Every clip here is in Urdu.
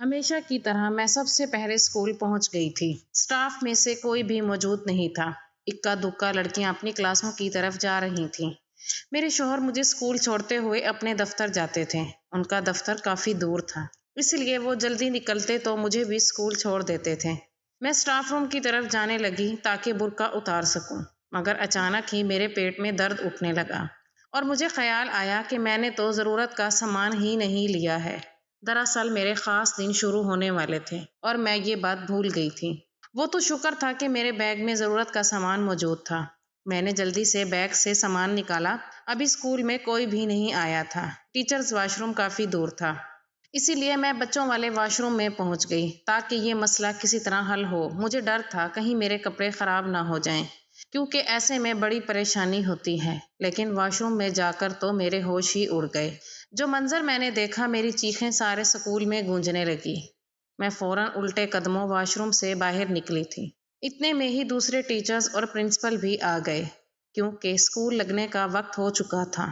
ہمیشہ کی طرح میں سب سے پہلے اسکول پہنچ گئی تھی۔ اسٹاف میں سے کوئی بھی موجود نہیں تھا۔ اکا دکا لڑکیاں اپنی کلاسوں کی طرف جا رہی تھیں۔ میرے شوہر مجھے اسکول چھوڑتے ہوئے اپنے دفتر جاتے تھے۔ ان کا دفتر کافی دور تھا، اس لیے وہ جلدی نکلتے تو مجھے بھی اسکول چھوڑ دیتے تھے۔ میں اسٹاف روم کی طرف جانے لگی تاکہ برقع اتار سکوں، مگر اچانک ہی میرے پیٹ میں درد اٹھنے لگا اور مجھے خیال آیا کہ میں نے تو ضرورت کا سامان ہی نہیں لیا ہے۔ دراصل میرے خاص دن شروع ہونے والے تھے اور میں یہ بات بھول گئی تھی۔ وہ تو شکر تھا کہ میرے بیگ میں ضرورت کا سامان موجود تھا۔ میں نے جلدی سے بیگ سے سامان نکالا۔ ابھی اسکول میں کوئی بھی نہیں آیا تھا۔ ٹیچرز واش روم کافی دور تھا، اسی لیے میں بچوں والے واش روم میں پہنچ گئی تاکہ یہ مسئلہ کسی طرح حل ہو۔ مجھے ڈر تھا کہیں میرے کپڑے خراب نہ ہو جائیں، کیونکہ ایسے میں بڑی پریشانی ہوتی ہے۔ لیکن واش روم میں جا کر تو میرے ہوش ہی اڑ گئے۔ جو منظر میں نے دیکھا، میری چیخیں سارے اسکول میں گونجنے لگی۔ میں فوراً الٹے قدموں واش روم سے باہر نکلی تھی۔ اتنے میں ہی دوسرے ٹیچرز اور پرنسپل بھی آ گئے، کیونکہ اسکول لگنے کا وقت ہو چکا تھا۔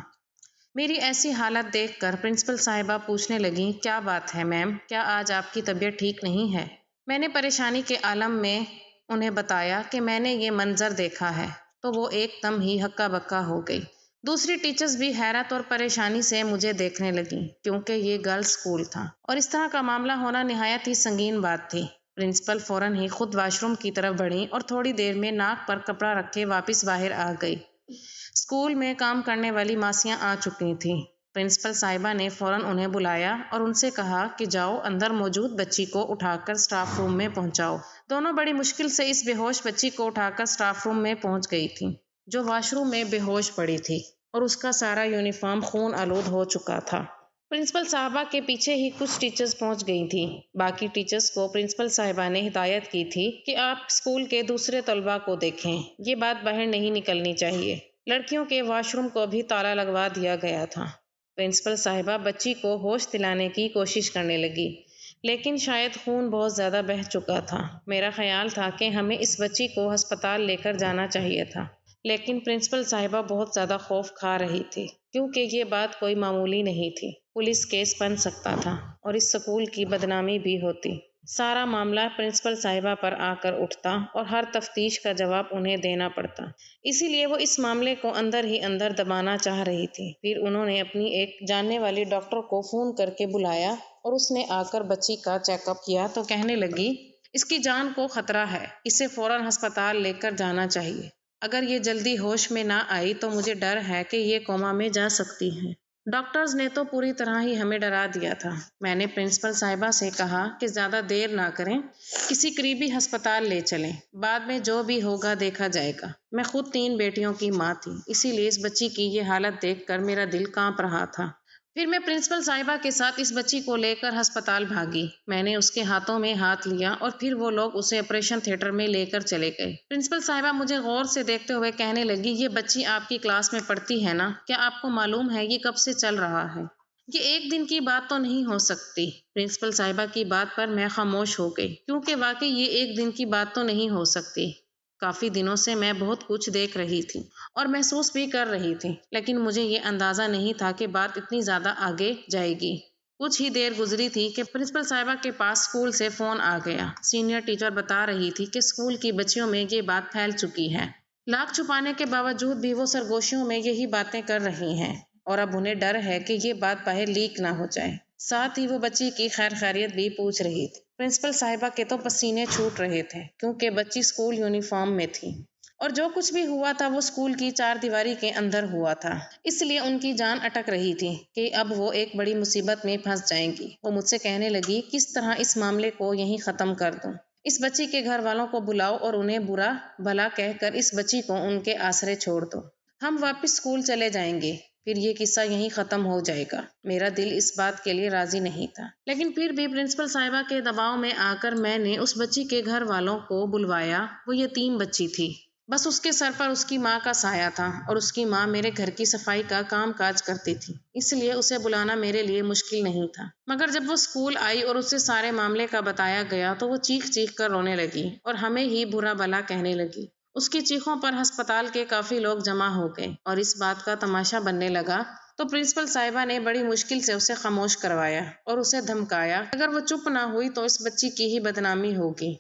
میری ایسی حالت دیکھ کر پرنسپل صاحبہ پوچھنے لگیں، کیا بات ہے میم، کیا آج آپ کی طبیعت ٹھیک نہیں ہے؟ میں نے پریشانی کے عالم میں انہیں بتایا کہ میں نے یہ منظر دیکھا ہے، تو وہ ایک دم ہی ہکا بکا ہو گئی۔ دوسری ٹیچرز بھی حیرت اور پریشانی سے مجھے دیکھنے لگیں، کیونکہ یہ گرلز اسکول تھا اور اس طرح کا معاملہ ہونا نہایت ہی سنگین بات تھی۔ پرنسپل فوراً ہی خود واش روم کی طرف بڑھیں اور تھوڑی دیر میں ناک پر کپڑا رکھے واپس باہر آ گئی۔ اسکول میں کام کرنے والی ماسیاں آ چکی تھیں۔ پرنسپل صاحبہ نے فوراً انہیں بلایا اور ان سے کہا کہ جاؤ اندر موجود بچی کو اٹھا کر اسٹاف روم میں پہنچاؤ۔ دونوں بڑی مشکل سے اس بے ہوش بچی کو اٹھا کر اسٹاف روم میں پہنچ گئی تھیں، جو واش روم میں بے ہوش پڑی تھی اور اس کا سارا یونیفارم خون آلود ہو چکا تھا۔ پرنسپل صاحبہ کے پیچھے ہی کچھ ٹیچرز پہنچ گئی تھیں۔ باقی ٹیچرز کو پرنسپل صاحبہ نے ہدایت کی تھی کہ آپ اسکول کے دوسرے طلباء کو دیکھیں، یہ بات باہر نہیں نکلنی چاہیے۔ لڑکیوں کے واش روم کو بھی تالا لگوا دیا گیا تھا۔ پرنسپل صاحبہ بچی کو ہوش دلانے کی کوشش کرنے لگی، لیکن شاید خون بہت زیادہ بہہ چکا تھا۔ میرا خیال تھا کہ ہمیں اس بچی کو ہسپتال لے کر جانا چاہیے تھا، لیکن پرنسپل صاحبہ بہت زیادہ خوف کھا رہی تھی، کیونکہ یہ بات کوئی معمولی نہیں تھی۔ پولیس کیس بن سکتا تھا اور اس اسکول کی بدنامی بھی ہوتی۔ سارا معاملہ پرنسپل صاحبہ پر آ کر اٹھتا اور ہر تفتیش کا جواب انہیں دینا پڑتا، اسی لیے وہ اس معاملے کو اندر ہی اندر دبانا چاہ رہی تھی۔ پھر انہوں نے اپنی ایک جاننے والی ڈاکٹر کو فون کر کے بلایا اور اس نے آ کر بچی کا چیک اپ کیا تو کہنے لگی، اس کی جان کو خطرہ ہے، اسے فوراً ہسپتال لے کر جانا چاہیے۔ اگر یہ جلدی ہوش میں نہ آئی تو مجھے ڈر ہے کہ یہ کوما میں جا سکتی ہے۔ ڈاکٹرز نے تو پوری طرح ہی ہمیں ڈرا دیا تھا۔ میں نے پرنسپل صاحبہ سے کہا کہ زیادہ دیر نہ کریں، کسی قریبی ہسپتال لے چلیں، بعد میں جو بھی ہوگا دیکھا جائے گا۔ میں خود 3 بیٹیوں کی ماں تھی، اسی لیے اس بچی کی یہ حالت دیکھ کر میرا دل کانپ رہا تھا۔ پھر میں پرنسپل صاحبہ کے ساتھ اس بچی کو لے کر ہسپتال بھاگی۔ میں نے اس کے ہاتھوں میں ہاتھ لیا اور پھر وہ لوگ اسے آپریشن تھیٹر میں لے کر چلے گئے۔ پرنسپل صاحبہ مجھے غور سے دیکھتے ہوئے کہنے لگی، یہ بچی آپ کی کلاس میں پڑھتی ہے نا؟ کیا آپ کو معلوم ہے یہ کب سے چل رہا ہے؟ یہ ایک دن کی بات تو نہیں ہو سکتی۔ پرنسپل صاحبہ کی بات پر میں خاموش ہو گئی، کیونکہ واقعی یہ ایک دن کی بات تو نہیں ہو سکتی۔ کافی دنوں سے میں بہت کچھ دیکھ رہی تھی اور محسوس بھی کر رہی تھی، لیکن مجھے یہ اندازہ نہیں تھا کہ بات اتنی زیادہ آگے جائے گی۔ کچھ ہی دیر گزری تھی کہ پرنسپل صاحبہ کے پاس اسکول سے فون آ گیا۔ سینئر ٹیچر بتا رہی تھی کہ اسکول کی بچیوں میں یہ بات پھیل چکی ہے۔ لاکھ چھپانے کے باوجود بھی وہ سرگوشیوں میں یہی باتیں کر رہی ہیں اور اب انہیں ڈر ہے کہ یہ بات باہر لیک نہ ہو جائے۔ ساتھ ہی وہ بچی کی خیر خیریت بھی پوچھ رہی تھی۔ پرنسپل صاحبہ کے تو پسینے چھوٹ رہے تھے، کیونکہ بچی اسکول یونیفارم میں تھی اور جو کچھ بھی ہوا تھا وہ اسکول کی 4 دیواری کے اندر ہوا تھا، اس لیے ان کی جان اٹک رہی تھی کہ اب وہ ایک بڑی مصیبت میں پھنس جائیں گی۔ وہ مجھ سے کہنے لگی، کس طرح اس معاملے کو یہیں ختم کر دوں؟ اس بچی کے گھر والوں کو بلاؤ اور انہیں برا بھلا کہہ کر اس بچی کو ان کے آسرے چھوڑ دو۔ ہم واپس اسکول چلے جائیں گے، پھر یہ قصہ یہیں ختم ہو جائے گا۔ میرا دل اس بات کے لیے راضی نہیں تھا، لیکن پھر بھی پرنسپل صاحبہ کے دباؤ میں آ کر میں نے اس بچی کے گھر والوں کو بلوایا۔ وہ یتیم بچی تھی، بس اس کے سر پر اس کی ماں کا سایہ تھا اور اس کی ماں میرے گھر کی صفائی کا کام کاج کرتی تھی، اس لیے اسے بلانا میرے لیے مشکل نہیں تھا۔ مگر جب وہ اسکول آئی اور اسے سارے معاملے کا بتایا گیا تو وہ چیخ چیخ کر رونے لگی اور ہمیں ہی برا بھلا کہنے لگی۔ اس کی چیخوں پر ہسپتال کے کافی لوگ جمع ہو گئے اور اس بات کا تماشا بننے لگا تو پرنسپل صاحبہ نے بڑی مشکل سے اسے خاموش کروایا اور اسے دھمکایا اگر وہ چپ نہ ہوئی تو اس بچی کی ہی بدنامی ہوگی۔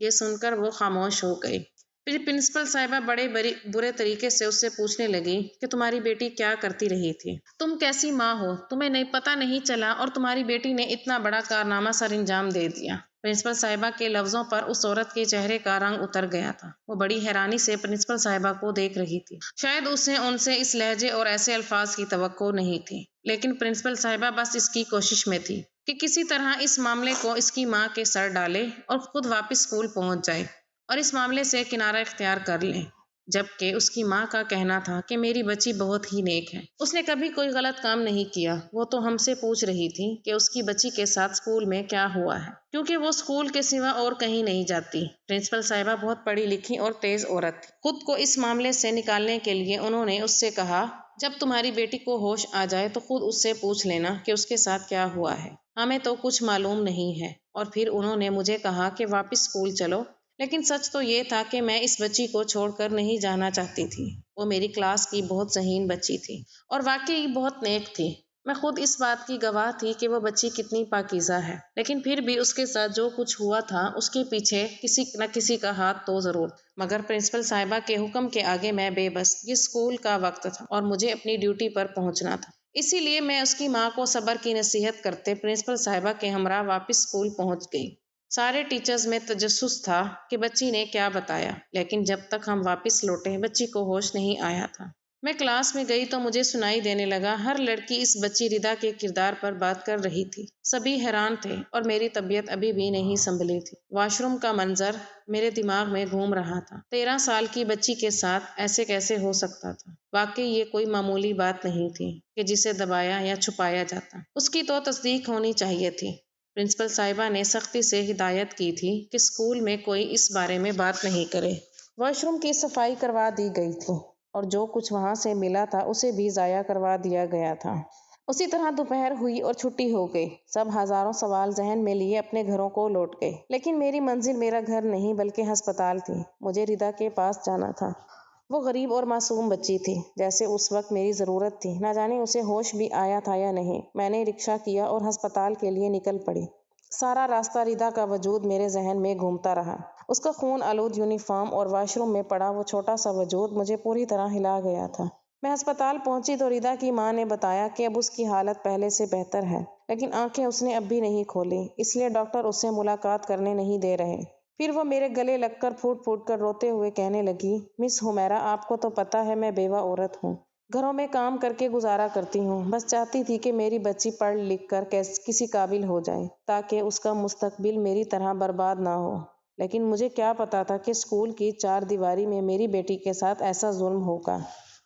یہ سن کر وہ خاموش ہو گئی۔ پھر پرنسپل صاحبہ بڑے برے طریقے سے اس سے پوچھنے لگی کہ تمہاری بیٹی کیا کرتی رہی تھی؟ تم کیسی ماں ہو؟ تمہیں پتہ نہیں چلا اور تمہاری بیٹی نے اتنا بڑا کارنامہ سر انجام دے دیا۔ پرنسپل صاحبہ کے لفظوں پر اس عورت کے چہرے کا رنگ اتر گیا تھا۔ وہ بڑی حیرانی سے پرنسپل صاحبہ کو دیکھ رہی تھی۔ شاید اسے ان سے اس لہجے اور ایسے الفاظ کی توقع نہیں تھی، لیکن پرنسپل صاحبہ بس اس کی کوشش میں تھی کہ کسی طرح اس معاملے کو اس کی ماں کے سر ڈالے اور خود واپس اسکول پہنچ جائے اور اس معاملے سے کنارہ اختیار کر لیں، جبکہ اس کی ماں کا کہنا تھا کہ میری بچی بہت ہی نیک ہے، اس نے کبھی کوئی غلط کام نہیں کیا۔ وہ تو ہم سے پوچھ رہی تھی کہ اس کی بچی کے ساتھ اسکول میں کیا ہوا ہے، کیونکہ وہ اسکول کے سوا اور کہیں نہیں جاتی۔ پرنسپل صاحبہ بہت پڑھی لکھی اور تیز عورت تھی۔ خود کو اس معاملے سے نکالنے کے لیے انہوں نے اس سے کہا، جب تمہاری بیٹی کو ہوش آ جائے تو خود اس سے پوچھ لینا کہ اس کے ساتھ کیا ہوا ہے، ہمیں تو کچھ معلوم نہیں ہے۔ اور پھر انہوں نے مجھے کہا کہ واپس اسکول چلو، لیکن سچ تو یہ تھا کہ میں اس بچی کو چھوڑ کر نہیں جانا چاہتی تھی۔ وہ میری کلاس کی بہت ذہین بچی تھی اور واقعی بہت نیک تھی۔ میں خود اس بات کی گواہ تھی کہ وہ بچی کتنی پاکیزہ ہے، لیکن پھر بھی اس کے ساتھ جو کچھ ہوا تھا اس کے پیچھے کسی نہ کسی کا ہاتھ تو ضرور تھا۔ مگر پرنسپل صاحبہ کے حکم کے آگے میں بے بس۔ یہ اسکول کا وقت تھا اور مجھے اپنی ڈیوٹی پر پہنچنا تھا، اسی لیے میں اس کی ماں کو صبر کی نصیحت کرتے پرنسپل صاحبہ کے ہمراہ واپس اسکول پہنچ گئی۔ سارے ٹیچرز میں تجسس تھا کہ بچی نے کیا بتایا، لیکن جب تک ہم واپس لوٹے بچی کو ہوش نہیں آیا تھا۔ میں کلاس میں گئی تو مجھے سنائی دینے لگا ہر لڑکی اس بچی ردا کے کردار پر بات کر رہی تھی۔ سبھی حیران تھے اور میری طبیعت ابھی بھی نہیں سنبھلی تھی۔ واش روم کا منظر میرے دماغ میں گھوم رہا تھا۔ 13 سال کی بچی کے ساتھ ایسے کیسے ہو سکتا تھا؟ واقعی یہ کوئی معمولی بات نہیں تھی کہ جسے دبایا یا چھپایا جاتا، اس کی تو تصدیق ہونی چاہیے تھی۔ پرنسپل صاحبہ نے سختی سے ہدایت کی تھی کہ اسکول میں کوئی اس بارے میں بات نہیں کرے۔ واش روم کی صفائی کروا دی گئی تھی اور جو کچھ وہاں سے ملا تھا اسے بھی ضائع کروا دیا گیا تھا۔ اسی طرح دوپہر ہوئی اور چھٹی ہو گئی۔ سب ہزاروں سوال ذہن میں لیے اپنے گھروں کو لوٹ گئے، لیکن میری منزل میرا گھر نہیں بلکہ ہسپتال تھی۔ مجھے ردا کے پاس جانا تھا۔ وہ غریب اور معصوم بچی تھی جیسے اس وقت میری ضرورت تھی۔ نہ جانے اسے ہوش بھی آیا تھا یا نہیں۔ میں نے رکشہ کیا اور ہسپتال کے لیے نکل پڑی۔ سارا راستہ ردا کا وجود میرے ذہن میں گھومتا رہا۔ اس کا خون آلود یونیفارم اور واش روم میں پڑا وہ چھوٹا سا وجود مجھے پوری طرح ہلا گیا تھا۔ میں ہسپتال پہنچی تو ردا کی ماں نے بتایا کہ اب اس کی حالت پہلے سے بہتر ہے، لیکن آنکھیں اس نے اب بھی نہیں کھولی، اس لیے ڈاکٹر اس سے ملاقات کرنے نہیں دے رہے۔ پھر وہ میرے گلے لگ کر پھوٹ پھوٹ کر روتے ہوئے کہنے لگی، مس حمیرہ، آپ کو تو پتہ ہے میں بیوہ عورت ہوں، گھروں میں کام کر کے گزارا کرتی ہوں، بس چاہتی تھی کہ میری بچی پڑھ لکھ کر کسی قابل ہو جائے تاکہ اس کا مستقبل میری طرح برباد نہ ہو، لیکن مجھے کیا پتا تھا کہ اسکول کی 4 دیواری میں میری بیٹی کے ساتھ ایسا ظلم ہوگا۔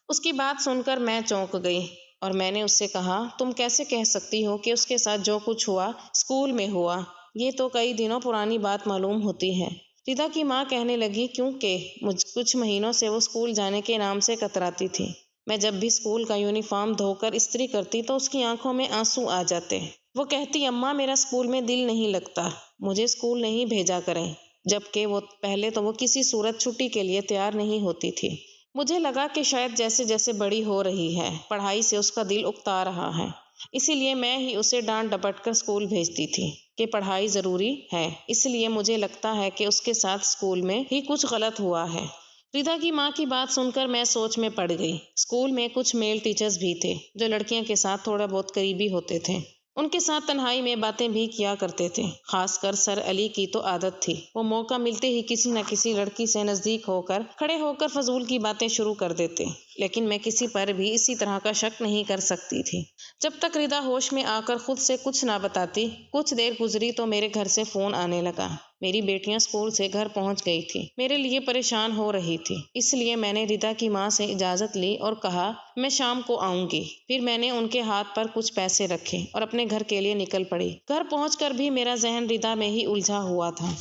اس کی بات سن کر میں چونک گئی اور میں نے اس سے کہا، تم کیسے کہہ سکتی ہو کہ اس کے ساتھ جو کچھ ہوا اسکول میں ہوا؟ یہ تو کئی دنوں پرانی بات معلوم ہوتی ہے۔ ردا کی ماں کہنے لگی، کیونکہ کچھ مہینوں سے وہ اسکول جانے کے نام سے کتراتی تھی۔ میں جب بھی اسکول کا یونیفارم دھو کر استری کرتی تو اس کی آنکھوں میں آنسو آ جاتے۔ وہ کہتی، اماں میرا اسکول میں دل نہیں لگتا، مجھے اسکول نہیں بھیجا کریں، جبکہ پہلے تو وہ کسی صورت چھٹی کے لیے تیار نہیں ہوتی تھی۔ مجھے لگا کہ شاید جیسے جیسے بڑی ہو رہی ہے پڑھائی سے اس کا دل اکتا رہا ہے، اسی لیے میں ہی اسے ڈانٹ ڈپٹ کر اسکول بھیجتی تھی کہ پڑھائی ضروری ہے، اس لیے مجھے لگتا ہے کہ اس کے ساتھ اسکول میں ہی کچھ غلط ہوا ہے۔ ردا کی ماں کی بات سن کر میں سوچ میں پڑ گئی۔ اسکول میں کچھ میل ٹیچرز بھی تھے جو لڑکیوں کے ساتھ تھوڑا بہت قریبی ہوتے تھے، ان کے ساتھ تنہائی میں باتیں بھی کیا کرتے تھے۔ خاص کر سر علی کی تو عادت تھی، وہ موقع ملتے ہی کسی نہ کسی لڑکی سے نزدیک ہو کر کھڑے ہو کر فضول کی باتیں شروع کر دیتے، لیکن میں کسی پر بھی اسی طرح کا شک نہیں کر سکتی تھی جب تک ردا ہوش میں آ کر خود سے کچھ نہ بتاتی۔ کچھ دیر گزری تو میرے گھر سے فون آنے لگا۔ میری بیٹیاں اسکول سے گھر پہنچ گئی تھی، میرے لیے پریشان ہو رہی تھی، اس لیے میں نے ردا کی ماں سے اجازت لی اور کہا میں شام کو آؤں گی۔ پھر میں نے ان کے ہاتھ پر کچھ پیسے رکھے اور اپنے گھر کے لیے نکل پڑی۔ گھر پہنچ کر بھی میرا ذہن ردا میں ہی الجھا ہوا تھا۔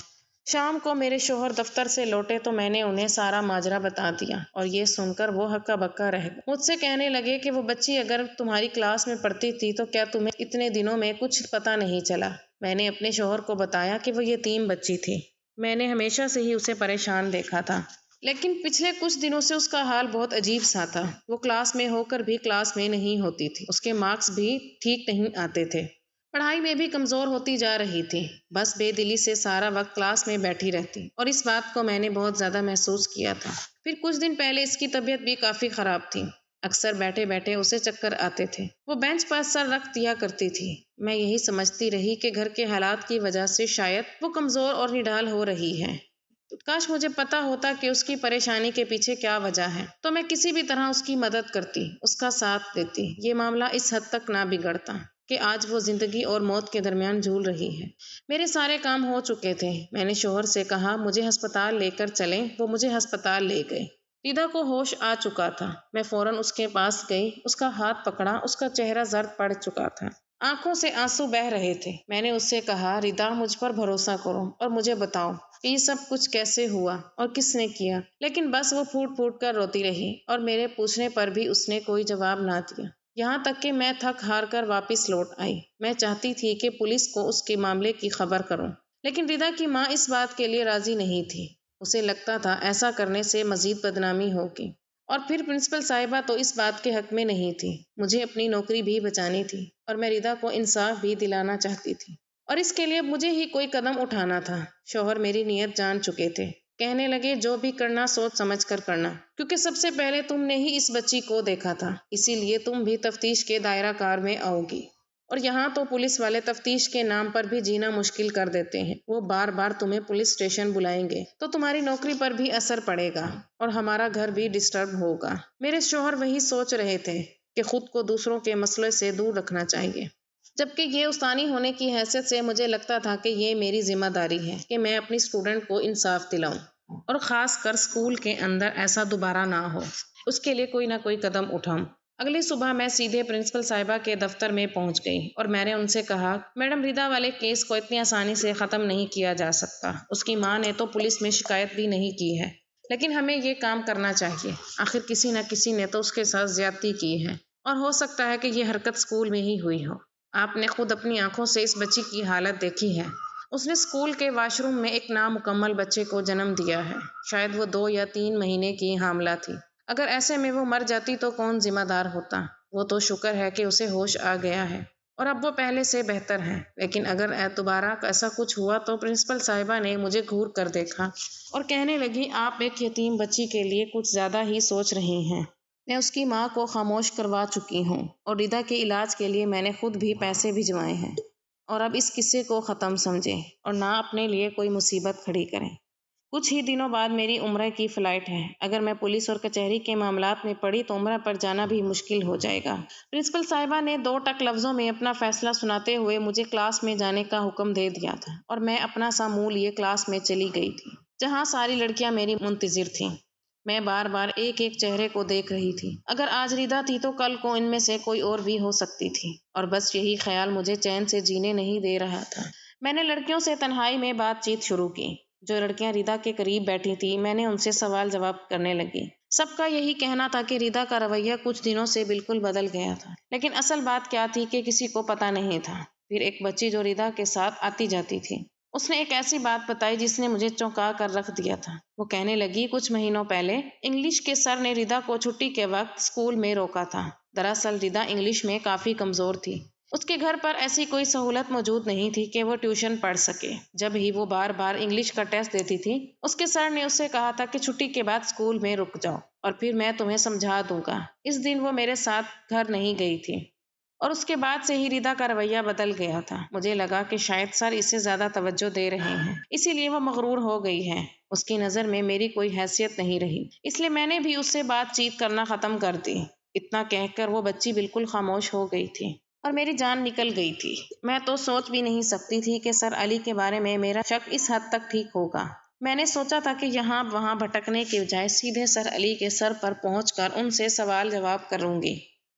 شام کو میرے شوہر دفتر سے لوٹے تو میں نے انہیں سارا ماجرا بتا دیا اور یہ سن کر وہ ہکا بکا رہ گئے۔ مجھ سے کہنے لگے کہ وہ بچی اگر تمہاری کلاس میں پڑھتی تھی تو کیا تمہیں اتنے دنوں میں کچھ پتہ نہیں چلا؟ میں نے اپنے شوہر کو بتایا کہ وہ یتیم بچی تھی، میں نے ہمیشہ سے ہی اسے پریشان دیکھا تھا لیکن پچھلے کچھ دنوں سے اس کا حال بہت عجیب سا تھا۔ وہ کلاس میں ہو کر بھی کلاس میں نہیں ہوتی تھی، اس کے مارکس بھی ٹھیک نہیں آتے تھے، پڑھائی میں بھی کمزور ہوتی جا رہی تھی، بس بے دلی سے سارا وقت کلاس میں بیٹھی رہتی، اور اس بات کو میں نے بہت زیادہ محسوس کیا تھا۔ پھر کچھ دن پہلے اس کی طبیعت بھی کافی خراب تھی، اکثر بیٹھے بیٹھے اسے چکر آتے تھے، وہ بینچ پر سر رکھ دیا کرتی تھی۔ میں یہی سمجھتی رہی کہ گھر کے حالات کی وجہ سے شاید وہ کمزور اور نڈال ہو رہی ہے۔ کاش مجھے پتا ہوتا کہ اس کی پریشانی کے پیچھے کیا وجہ ہے، تو میں کسی بھی طرح اس کی مدد کرتی، اس کا ساتھ دیتی، یہ معاملہ اس حد تک نہ بگڑتا کہ آج وہ زندگی اور موت کے درمیان جھول رہی ہے۔ میرے سارے کام ہو چکے تھے، میں نے شوہر سے کہا مجھے ہسپتال لے کر چلیں، وہ مجھے ہسپتال لے گئے۔ ریدا کو ہوش آ چکا تھا، میں فوراً اس کے پاس گئی، اس کا ہاتھ پکڑا، اس کا چہرہ زرد پڑ چکا تھا، آنکھوں سے آنسو بہہ رہے تھے۔ میں نے اس سے کہا ریدا مجھ پر بھروسہ کرو اور مجھے بتاؤ کہ یہ سب کچھ کیسے ہوا اور کس نے کیا، لیکن بس وہ پھوٹ پھوٹ کر روتی رہی اور میرے پوچھنے پر بھی اس نے کوئی جواب نہ دیا، یہاں تک کہ میں تھک ہار کر واپس لوٹ آئی۔ میں چاہتی تھی کہ پولیس کو اس کے معاملے کی خبر کروں، لیکن ریدا کی ماں اس بات کے لیے راضی نہیں تھی، اسے لگتا تھا ایسا کرنے سے مزید بدنامی ہوگی، اور پھر پرنسپل صاحبہ تو اس بات کے حق میں نہیں تھی، مجھے اپنی نوکری بھی بچانی تھی اور میں ریدا کو انصاف بھی دلانا چاہتی تھی، اور اس کے لیے مجھے ہی کوئی قدم اٹھانا تھا۔ شوہر میری نیت جان چکے تھے، کہنے لگے جو بھی کرنا سوچ سمجھ کر کرنا، کیونکہ سب سے پہلے تم نے ہی اس بچی کو دیکھا تھا، اسی لیے تم بھی تفتیش کے دائرہ کار میں آؤ گی، اور یہاں تو پولیس والے تفتیش کے نام پر بھی جینا مشکل کر دیتے ہیں، وہ بار بار تمہیں پولیس اسٹیشن بلائیں گے تو تمہاری نوکری پر بھی اثر پڑے گا اور ہمارا گھر بھی ڈسٹرب ہوگا۔ میرے شوہر وہی سوچ رہے تھے کہ خود کو دوسروں کے مسئلے سے دور رکھنا چاہیے، جبکہ یہ استانی ہونے کی حیثیت سے مجھے لگتا تھا کہ یہ میری ذمہ داری ہے کہ میں اپنی اسٹوڈنٹ کو انصاف دلاؤں، اور خاص کر اسکول کے اندر ایسا دوبارہ نہ ہو، اس کے لیے کوئی نہ کوئی قدم اٹھاؤں۔ اگلی صبح میں سیدھے پرنسپل صاحبہ کے دفتر میں پہنچ گئی اور میں نے ان سے کہا میڈم ریدا والے کیس کو اتنی آسانی سے ختم نہیں کیا جا سکتا، اس کی ماں نے تو پولیس میں شکایت بھی نہیں کی ہے، لیکن ہمیں یہ کام کرنا چاہیے، آخر کسی نہ کسی نے تو اس کے ساتھ زیادتی کی ہے، اور ہو سکتا ہے کہ یہ حرکت اسکول میں ہی ہوئی ہو۔ آپ نے خود اپنی آنکھوں سے اس بچی کی حالت دیکھی ہے، اس نے اسکول کے واش روم میں ایک نامکمل بچے کو جنم دیا ہے، شاید وہ 2 یا 3 مہینے کی حاملہ تھی، اگر ایسے میں وہ مر جاتی تو کون ذمہ دار ہوتا؟ وہ تو شکر ہے کہ اسے ہوش آ گیا ہے اور اب وہ پہلے سے بہتر ہے، لیکن اگر دوبارہ ایسا کچھ ہوا تو پرنسپل صاحبہ نے مجھے گھور کر دیکھا اور کہنے لگی آپ ایک یتیم بچی کے لیے کچھ زیادہ ہی سوچ رہی ہیں، میں اس کی ماں کو خاموش کروا چکی ہوں اور ریدا کے علاج کے لیے میں نے خود بھی پیسے بھجوائے ہیں، اور اب اس قصے کو ختم سمجھیں اور نہ اپنے لیے کوئی مصیبت کھڑی کریں۔ کچھ ہی دنوں بعد میری عمرہ کی فلائٹ ہے، اگر میں پولیس اور کچہری کے معاملات میں پڑی تو عمرہ پر جانا بھی مشکل ہو جائے گا۔ پرنسپل صاحبہ نے 2 ٹک لفظوں میں اپنا فیصلہ سناتے ہوئے مجھے کلاس میں جانے کا حکم دے دیا تھا، اور میں اپنا سا منہ لیے کلاس میں چلی گئی تھی، جہاں ساری لڑکیاں میری منتظر تھیں۔ میں بار بار ایک ایک چہرے کو دیکھ رہی تھی، اگر آج ریدا تھی تو کل کو ان میں سے کوئی اور بھی ہو سکتی تھی، اور بس یہی خیال مجھے چین سے جینے نہیں دے رہا تھا۔ میں نے لڑکیوں سے تنہائی میں بات چیت شروع کی، جو لڑکیاں ریدا کے قریب بیٹھی تھی، میں نے ان سے سوال جواب کرنے لگی۔ سب کا یہی کہنا تھا کہ ریدا کا رویہ کچھ دنوں سے بالکل بدل گیا تھا، لیکن اصل بات کیا تھی کہ کسی کو پتا نہیں تھا۔ پھر ایک بچی جو ریدا کے ساتھ آتی جاتی تھی، اس نے ایک ایسی بات بتائی جس نے مجھے چونکا کر رکھ دیا تھا۔ وہ کہنے لگی کچھ مہینوں پہلے انگلش کے سر نے ریدا کو چھٹی کے وقت اسکول میں روکا تھا۔ دراصل ریدا انگلش میں کافی کمزور تھی، اس کے گھر پر ایسی کوئی سہولت موجود نہیں تھی کہ وہ ٹیوشن پڑھ سکے۔ جب ہی وہ بار بار انگلش کا ٹیسٹ دیتی تھی، اس کے سر نے اسے کہا تھا کہ چھٹی کے بعد اسکول میں رک جاؤ اور پھر میں تمہیں سمجھا دوں گا۔ اس دن وہ میرے ساتھ گھر نہیں گئی تھی، اور اس کے بعد سے ہی ریدا کا رویہ بدل گیا تھا۔ مجھے لگا کہ شاید سر اسے زیادہ توجہ دے رہے ہیں، اسی لیے وہ مغرور ہو گئی ہے، اس کی نظر میں میری کوئی حیثیت نہیں رہی، اس لیے میں نے بھی اس سے بات چیت کرنا ختم کر دی۔ اتنا کہہ کر وہ بچی بالکل خاموش ہو گئی تھی اور میری جان نکل گئی تھی۔ میں تو سوچ بھی نہیں سکتی تھی کہ سر علی کے بارے میں میرا شک اس حد تک ٹھیک ہوگا۔ میں نے سوچا تھا کہ یہاں وہاں بھٹکنے کے بجائے سیدھے سر علی کے سر پر پہنچ کر ان سے سوال جواب کروں گی،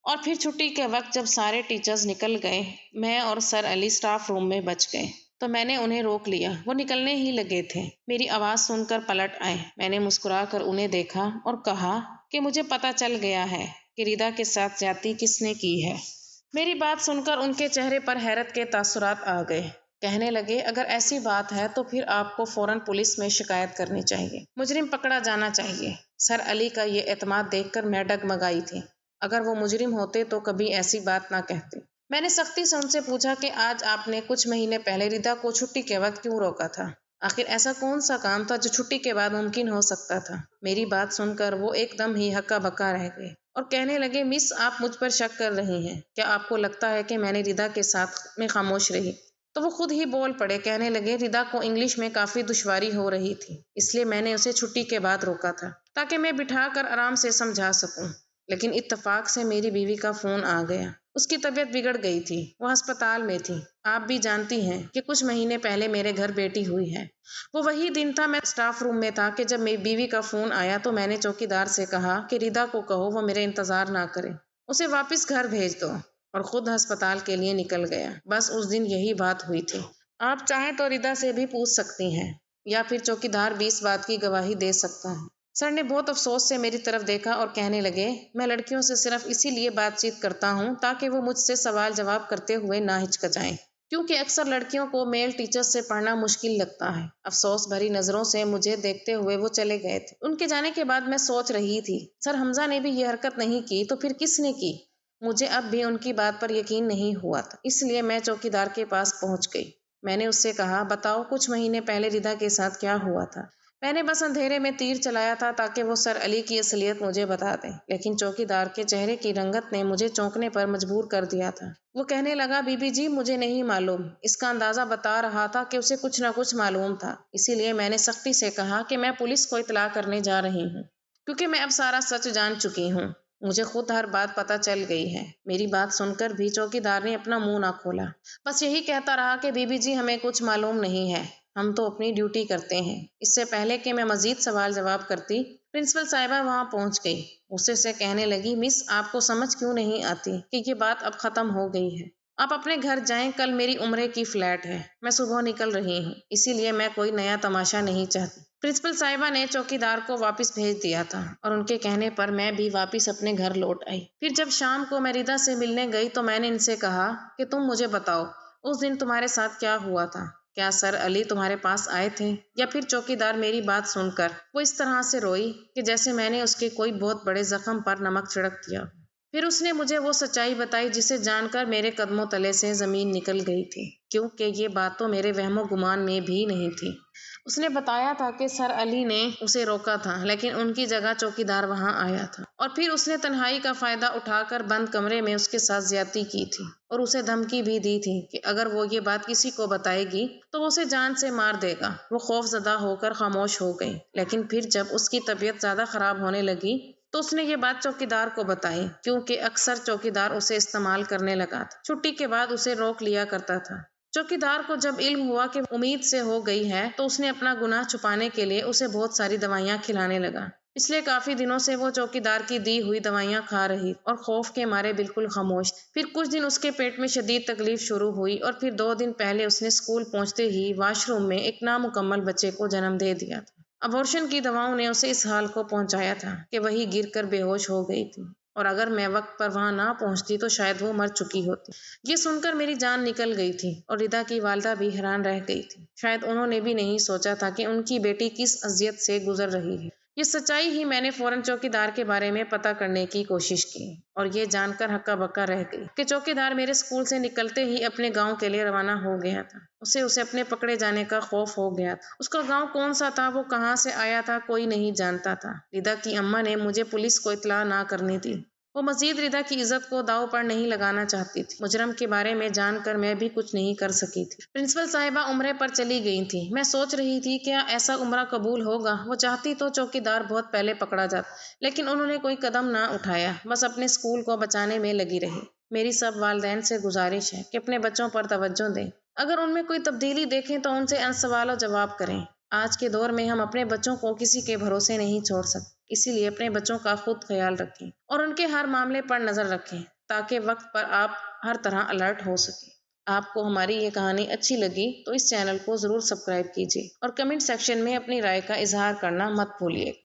اور پھر چھٹی کے وقت جب سارے ٹیچرز نکل گئے، میں اور سر علی اسٹاف روم میں بچ گئے تو میں نے انہیں روک لیا۔ وہ نکلنے ہی لگے تھے، میری آواز سن کر پلٹ آئے۔ میں نے مسکرا کر انہیں دیکھا اور کہا کہ مجھے پتہ چل گیا ہے کہ ریدا کے ساتھ زیادتی کس نے کی ہے۔ میری بات سن کر ان کے چہرے پر حیرت کے تاثرات آ گئے۔ کہنے لگے اگر ایسی بات ہے تو پھر آپ کو فوراً پولیس میں شکایت کرنی چاہیے، مجرم پکڑا جانا چاہیے۔ سر علی کا یہ اعتماد دیکھ کر میں ڈگمگائی تھی۔ اگر وہ مجرم ہوتے تو کبھی ایسی بات نہ کہتے۔ میں نے سختی سے ان سے پوچھا کہ آج آپ نے کچھ مہینے پہلے ردا کو چھٹی کے وقت کیوں روکا تھا؟ آخر ایسا کون سا کام تھا جو چھٹی کے بعد ممکن ہو سکتا تھا؟ میری بات سن کر وہ ایک دم ہی ہکا بکا رہ گئے اور کہنے لگے مس آپ مجھ پر شک کر رہی ہیں، کیا آپ کو لگتا ہے کہ میں نے ردا کے ساتھ میں خاموش رہی؟ تو وہ خود ہی بول پڑے، کہنے لگے ردا کو انگلش میں کافی دشواری ہو رہی تھی، اس لیے میں نے اسے چھٹی کے بعد روکا تھا تاکہ میں بٹھا کر آرام سے سمجھا سکوں، لیکن اتفاق سے میری بیوی کا فون آ گیا۔ اس کی طبیعت بگڑ گئی تھی، وہ ہسپتال میں تھی۔ آپ بھی جانتی ہیں کہ کچھ مہینے پہلے میرے گھر بیٹی ہوئی ہے۔ وہ وہی دن تھا، میں اسٹاف روم میں تھا کہ جب میری بیوی کا فون آیا تو میں نے چوکیدار سے کہا کہ ردا کو کہو وہ میرے انتظار نہ کرے، اسے واپس گھر بھیج دو، اور خود ہسپتال کے لیے نکل گیا۔ بس اس دن یہی بات ہوئی تھی۔ آپ چاہیں تو ردا سے بھی پوچھ سکتی ہیں، یا پھر چوکیدار بھی اس بات کی گواہی دے سکتا ہے۔ سر نے بہت افسوس سے میری طرف دیکھا اور کہنے لگے میں لڑکیوں سے صرف اسی لیے بات چیت کرتا ہوں تاکہ وہ مجھ سے سوال جواب کرتے ہوئے نہ ہچکچائیں، کیونکہ اکثر لڑکیوں کو میل ٹیچر سے پڑھنا مشکل لگتا ہے۔ افسوس بھری نظروں سے مجھے دیکھتے ہوئے وہ چلے گئے تھے۔ ان کے جانے کے بعد میں سوچ رہی تھی سر حمزہ نے بھی یہ حرکت نہیں کی تو پھر کس نے کی؟ مجھے اب بھی ان کی بات پر یقین نہیں ہوا تھا، اس لیے میں چوکیدار کے پاس پہنچ گئی۔ میں نے اس سے کہا بتاؤ کچھ مہینے پہلے ردا کے ساتھ کیا ہوا تھا؟ میں نے بس اندھیرے میں تیر چلایا تھا تاکہ وہ سر علی کی اصلیت مجھے بتا دیں، لیکن چوکیدار کے چہرے کی رنگت نے مجھے چونکنے پر مجبور کر دیا تھا۔ وہ کہنے لگا بی بی جی مجھے نہیں معلوم، اس کا اندازہ بتا رہا تھا کہ اسے کچھ نہ کچھ معلوم تھا، اسی لیے میں نے سختی سے کہا کہ میں پولیس کو اطلاع کرنے جا رہی ہوں، کیونکہ میں اب سارا سچ جان چکی ہوں، مجھے خود ہر بات پتہ چل گئی ہے۔ میری بات سن کر بھی چوکیدار نے اپنا منہ نہ کھولا، بس یہی کہتا رہا کہ بی بی جی ہمیں کچھ معلوم نہیں ہے، ہم تو اپنی ڈیوٹی کرتے ہیں۔ اس سے پہلے کہ میں مزید سوال جواب کرتی، پرنسپل صاحبہ وہاں پہنچ گئی۔ غصے سے کہنے لگی مس آپ کو سمجھ کیوں نہیں آتی کہ یہ بات اب ختم ہو گئی ہے؟ آپ اپنے گھر جائیں، کل میری عمرے کی فلائٹ ہے، میں صبح نکل رہی ہوں، اسی لیے میں کوئی نیا تماشا نہیں چاہتی۔ پرنسپل صاحبہ نے چوکیدار کو واپس بھیج دیا تھا اور ان کے کہنے پر میں بھی واپس اپنے گھر لوٹ آئی۔ پھر جب شام کو میں ردا سے ملنے گئی تو میں نے ان سے کہا کہ تم مجھے بتاؤ اس دن تمہارے ساتھ کیا ہوا تھا؟ کیا سر علی تمہارے پاس آئے تھے؟ یا پھر چوکیدار میری بات سن کر وہ اس طرح سے روئی کہ جیسے میں نے اس کے کوئی بہت بڑے زخم پر نمک چھڑک دیا۔ پھر اس نے مجھے وہ سچائی بتائی جسے جان کر میرے قدموں تلے سے زمین نکل گئی تھی، کیونکہ یہ بات تو میرے وہم و گمان میں بھی نہیں تھی۔ اس نے بتایا تھا کہ سر علی نے اسے روکا تھا، لیکن ان کی جگہ چوکیدار وہاں آیا تھا، اور پھر اس نے تنہائی کا فائدہ اٹھا کر بند کمرے میں اس کے ساتھ زیادتی کی تھی، اور اسے دھمکی بھی دی تھی کہ اگر وہ یہ بات کسی کو بتائے گی تو وہ اسے جان سے مار دے گا۔ وہ خوف زدہ ہو کر خاموش ہو گئی، لیکن پھر جب اس کی طبیعت زیادہ خراب ہونے لگی تو اس نے یہ بات چوکیدار کو بتائی، کیونکہ اکثر چوکیدار اسے استعمال کرنے لگا تھا، چھٹی کے بعد اسے روک لیا کرتا تھا۔ چوکیدار کو جب علم ہوا کہ امید سے ہو گئی ہے تو اس نے اپنا گناہ چھپانے کے لیے اسے بہت ساری دوائیاں کھلانے لگا۔ پچھلے کافی دنوں سے وہ چوکیدار کی دی ہوئی دوائیاں کھا رہی اور خوف کے مارے بالکل خاموش۔ پھر کچھ دن اس کے پیٹ میں شدید تکلیف شروع ہوئی، اور پھر 2 دن پہلے اس نے اسکول پہنچتے ہی واش روم میں ایک نامکمل بچے کو جنم دے دیا تھا۔ ابورشن کی دواؤں نے اسے اس حال کو پہنچایا تھا کہ وہی گر کر بے ہوش ہو گئی تھی، اور اگر میں وقت پر وہاں نہ پہنچتی تو شاید وہ مر چکی ہوتی۔ یہ سن کر میری جان نکل گئی تھی، اور ردا کی والدہ بھی حیران رہ گئی تھی۔ شاید انہوں نے بھی نہیں سوچا تھا کہ ان کی بیٹی کس اذیت سے گزر رہی ہے۔ یہ سچائی ہی میں نے فوراً چوکیدار کے بارے میں پتہ کرنے کی کوشش کی، اور یہ جان کر ہکا بکا رہ گئی کہ چوکیدار میرے اسکول سے نکلتے ہی اپنے گاؤں کے لیے روانہ ہو گیا تھا۔ اسے اپنے پکڑے جانے کا خوف ہو گیا تھا۔ اس کا گاؤں کون سا تھا، وہ کہاں سے آیا تھا، کوئی نہیں جانتا تھا۔ ردا کی اماں نے مجھے پولیس کو اطلاع نہ کرنے دی۔ وہ مزید ردا کی عزت کو داؤ پر نہیں لگانا چاہتی تھی۔ مجرم کے بارے میں جان کر میں بھی کچھ نہیں کر سکی تھی۔ پرنسپل صاحبہ عمرے پر چلی گئی تھی۔ میں سوچ رہی تھی کیا ایسا عمرہ قبول ہوگا؟ وہ چاہتی تو چوکیدار بہت پہلے پکڑا جاتا، لیکن انہوں نے کوئی قدم نہ اٹھایا، بس اپنے اسکول کو بچانے میں لگی رہی۔ میری سب والدین سے گزارش ہے کہ اپنے بچوں پر توجہ دیں، اگر ان میں کوئی تبدیلی دیکھیں تو ان سے سوال و جواب کریں۔ آج کے دور میں ہم اپنے بچوں کو کسی کے بھروسے نہیں چھوڑ سکتے، اسی لیے اپنے بچوں کا خود خیال رکھیں اور ان کے ہر معاملے پر نظر رکھیں تاکہ وقت پر آپ ہر طرح الرٹ ہو سکیں۔ آپ کو ہماری یہ کہانی اچھی لگی تو اس چینل کو ضرور سبسکرائب کیجیے اور کمنٹ سیکشن میں اپنی رائے کا اظہار کرنا مت بھولیے۔